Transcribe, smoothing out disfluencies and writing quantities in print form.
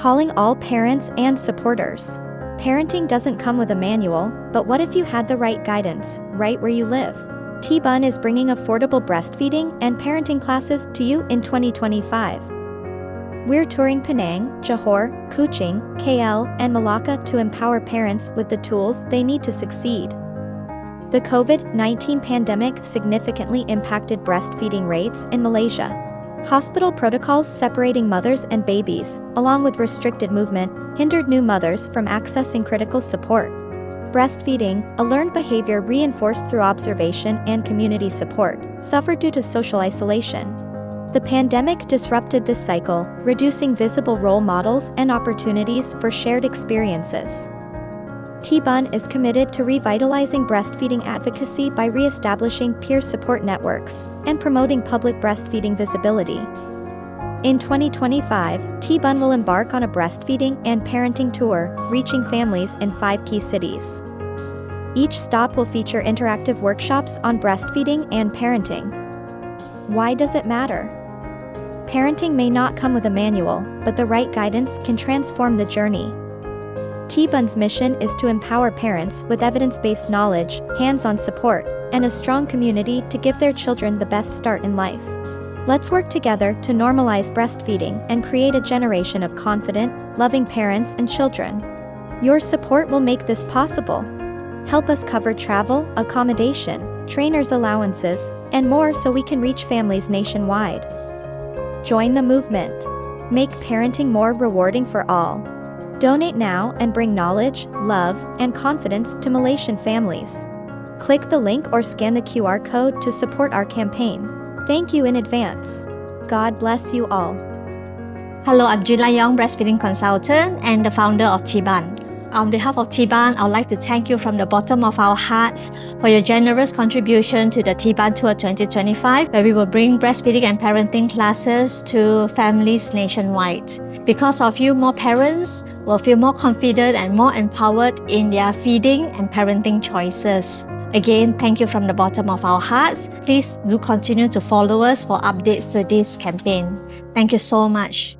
calling all parents and supporters. Parenting doesn't come with a manual, but what if you had the right guidance, right where you live? TBAN is bringing affordable breastfeeding and parenting classes to you in 2025. We're touring Penang, Johor, Kuching, KL, and Malacca to empower parents with the tools they need to succeed. The COVID-19 pandemic significantly impacted breastfeeding rates in Malaysia. Hospital protocols separating mothers and babies, along with restricted movement, hindered new mothers from accessing critical support. Breastfeeding, a learned behavior reinforced through observation and community support, suffered due to social isolation. The pandemic disrupted this cycle, reducing visible role models and opportunities for shared experiences. TBAN is committed to revitalizing breastfeeding advocacy by re-establishing peer support networks and promoting public breastfeeding visibility. In 2025, TBAN will embark on a breastfeeding and parenting tour, reaching families in 5 key cities. Each stop will feature interactive workshops on breastfeeding and parenting. Why does it matter? Parenting may not come with a manual, but the right guidance can transform the journey. TBAN's mission is to empower parents with evidence-based knowledge, hands-on support, and a strong community to give their children the best start in life. Let's work together to normalize breastfeeding and create a generation of confident, loving parents and children. Your support will make this possible. Help us cover travel, accommodation, trainers' allowances, and more so we can reach families nationwide. Join the movement. Make parenting more rewarding for all. Donate now and bring knowledge, love, and confidence to Malaysian families. Click the link or scan the QR code to support our campaign. Thank you in advance. God bless you all. Hello, I'm Gina Yong, breastfeeding consultant and the founder of TBAN. On behalf of TBAN, I would like to thank you from the bottom of our hearts for your generous contribution to the TBAN Tour 2025, where we will bring breastfeeding and parenting classes to families nationwide. Because of you, more parents will feel more confident and more empowered in their feeding and parenting choices. Again, thank you from the bottom of our hearts. Please do continue to follow us for updates to this campaign. Thank you so much.